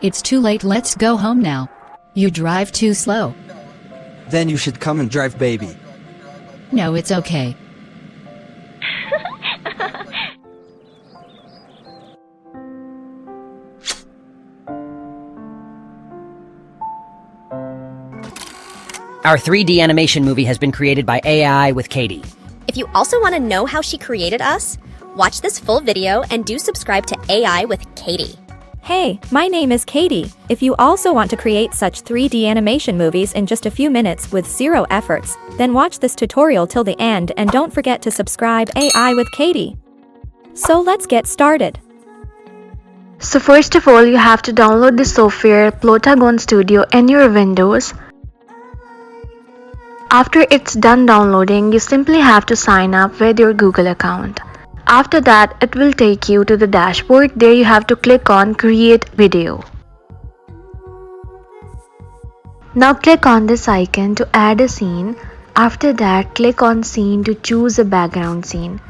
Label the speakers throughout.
Speaker 1: It's too late, let's go home now. You drive too slow.
Speaker 2: Then you should come and drive, baby.
Speaker 1: No, it's okay.
Speaker 3: Our 3D animation movie has been created by AI with Katie.
Speaker 4: If you also want to know how she created us, watch this full video and do subscribe to AI with Katie.
Speaker 5: Hey, my name is Katie. If you also want to create such 3D animation movies in just a few minutes with zero efforts, then watch this tutorial till the end and don't forget to subscribe AI with Katie. So let's get started.
Speaker 6: So first of all, you have to download the software Plotagon Studio in your Windows. After it's done downloading, you simply have to sign up with your Google account. After that, it will take you to the dashboard. There you have to click on Create Video. Now click on this icon to add a scene. After that, click on Scene to choose a background scene.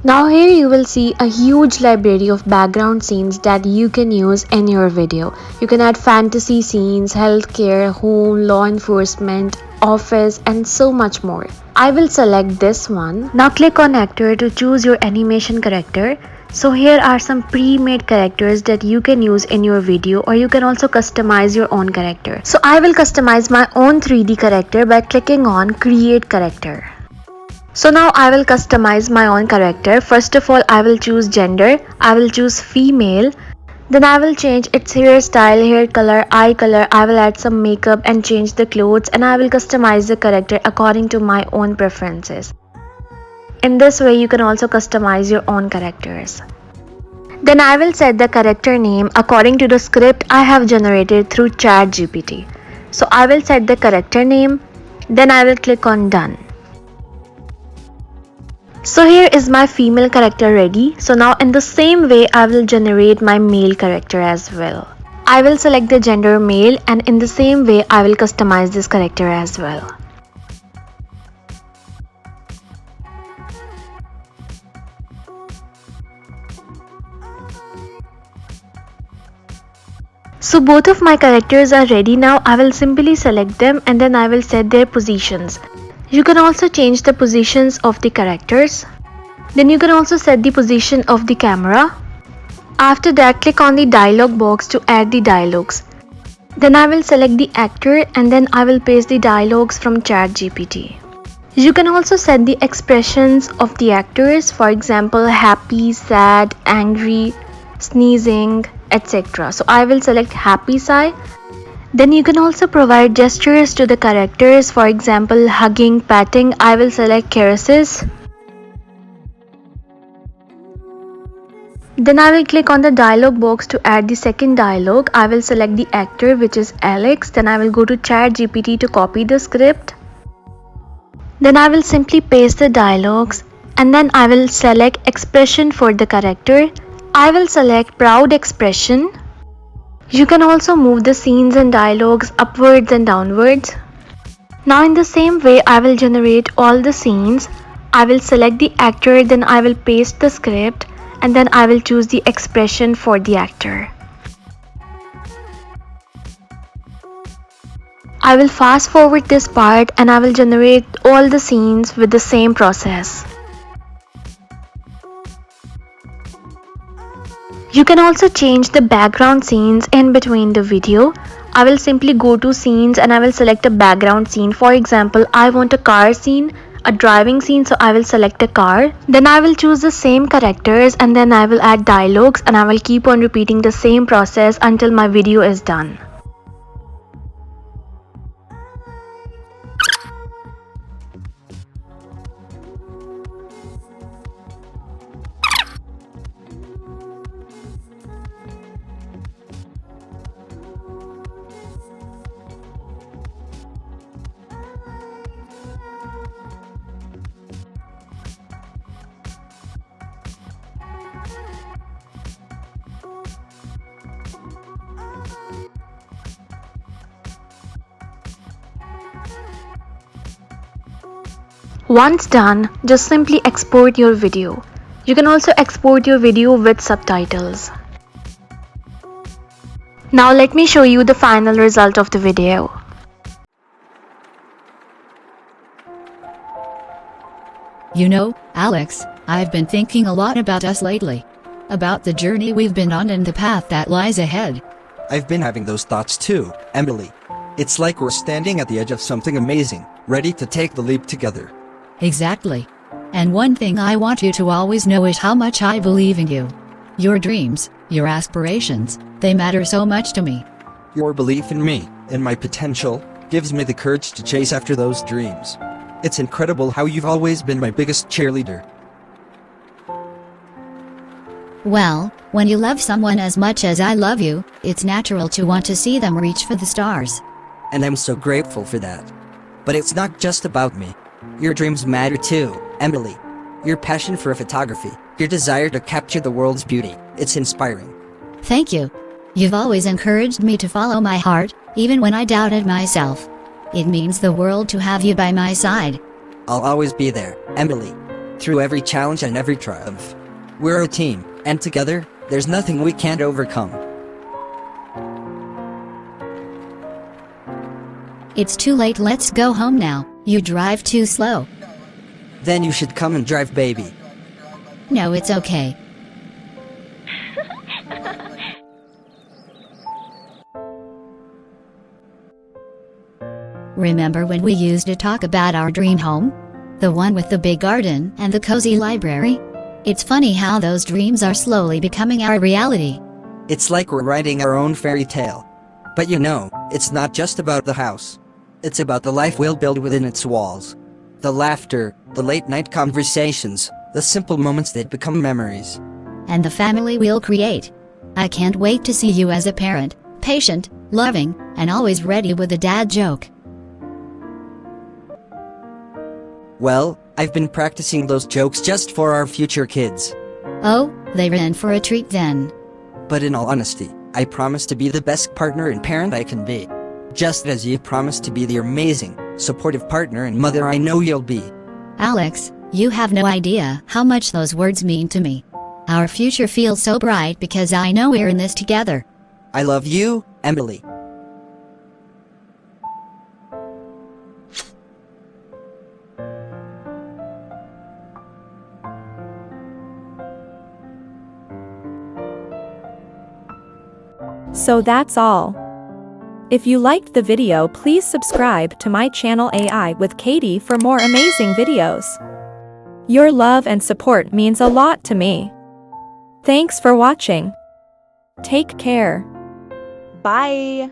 Speaker 6: Now here you will see a huge library of background scenes that you can use in your video. You can add fantasy scenes, healthcare, home, law enforcement, office, and so much more. I will select this one. Now click on actor to choose your animation character. So here are some pre-made characters that you can use in your video, or you can also customize your own character. So I will customize my own 3D character by clicking on Create Character. So now I will customize my own character. First of all, I will choose gender. I will choose female. Then I will change its hairstyle, hair color, eye color. I will add some makeup and change the clothes, and I will customize the character according to my own preferences. In this way, you can also customize your own characters. Then I will set the character name according to the script I have generated through ChatGPT. So I will set the character name. Then I will click on Done. So here is my female character ready. So now in the same way, I will generate my male character as well. I will select the gender male, and in the same way, I will customize this character as well. So both of my characters are ready now. I will simply select them and then I will set their positions. You can also change the positions of the characters. Then you can also set the position of the camera. After that, click on the dialog box to add the dialogues. Then I will select the actor and then I will paste the dialogues from ChatGPT. You can also set the expressions of the actors, for example, happy, sad, angry, sneezing, etc. So I will select happy side. Then you can also provide gestures to the characters, for example, hugging, patting. I will select caresses. Then I will click on the dialog box to add the second dialogue. I will select the actor, which is Alex. Then I will go to ChatGPT to copy the script. Then I will simply paste the dialogues and then I will select expression for the character. I will select proud expression. You can also move the scenes and dialogues upwards and downwards. Now in the same way, I will generate all the scenes. I will select the actor, then I will paste the script and then I will choose the expression for the actor. I will fast forward this part and I will generate all the scenes with the same process. You can also change the background scenes in between the video. I will simply go to scenes and I will select a background scene. For example, I want a car scene, a driving scene, so I will select a car. Then I will choose the same characters and then I will add dialogues and I will keep on repeating the same process until my video is done. Once done, just simply export your video. You can also export your video with subtitles. Now let me show you the final result of the video.
Speaker 1: You know, Alex, I've been thinking a lot about us lately. About the journey we've been on and the path that lies ahead.
Speaker 2: I've been having those thoughts too, Emily. It's like we're standing at the edge of something amazing, ready to take the leap together.
Speaker 1: Exactly. And one thing I want you to always know is how much I believe in you. Your dreams, your aspirations, they matter so much to me.
Speaker 2: Your belief in me, in my potential, gives me the courage to chase after those dreams. It's incredible how you've always been my biggest cheerleader.
Speaker 1: Well, when you love someone as much as I love you, it's natural to want to see them reach for the stars.
Speaker 2: And I'm so grateful for that. But it's not just about me. Your dreams matter too, Emily. Your passion for photography, your desire to capture the world's beauty, it's inspiring.
Speaker 1: Thank you. You've always encouraged me to follow my heart, even when I doubted myself. It means the world to have you by my side.
Speaker 2: I'll always be there, Emily. Through every challenge and every triumph. We're a team, and together, there's nothing we can't overcome.
Speaker 1: It's too late, let's go home now. You drive too slow.
Speaker 2: Then you should come and drive, baby.
Speaker 1: No, it's okay. Remember when we used to talk about our dream home? The one with the big garden and the cozy library? It's funny how those dreams are slowly becoming our reality.
Speaker 2: It's like we're writing our own fairy tale. But you know, it's not just about the house. It's about the life we'll build within its walls. The laughter, the late-night conversations, the simple moments that become memories.
Speaker 1: And the family we'll create. I can't wait to see you as a parent, patient, loving, and always ready with a dad joke.
Speaker 2: Well, I've been practicing those jokes just for our future kids.
Speaker 1: Oh, they're in for a treat then.
Speaker 2: But in all honesty, I promise to be the best partner and parent I can be. Just as you promised to be the amazing, supportive partner and mother I know you'll be.
Speaker 1: Alex, you have no idea how much those words mean to me. Our future feels so bright because I know we're in this together.
Speaker 2: I love you, Emily.
Speaker 5: So that's all. If you liked the video, please subscribe to my channel AI with Katie for more amazing videos. Your love and support means a lot to me. Thanks for watching. Take care.
Speaker 7: Bye.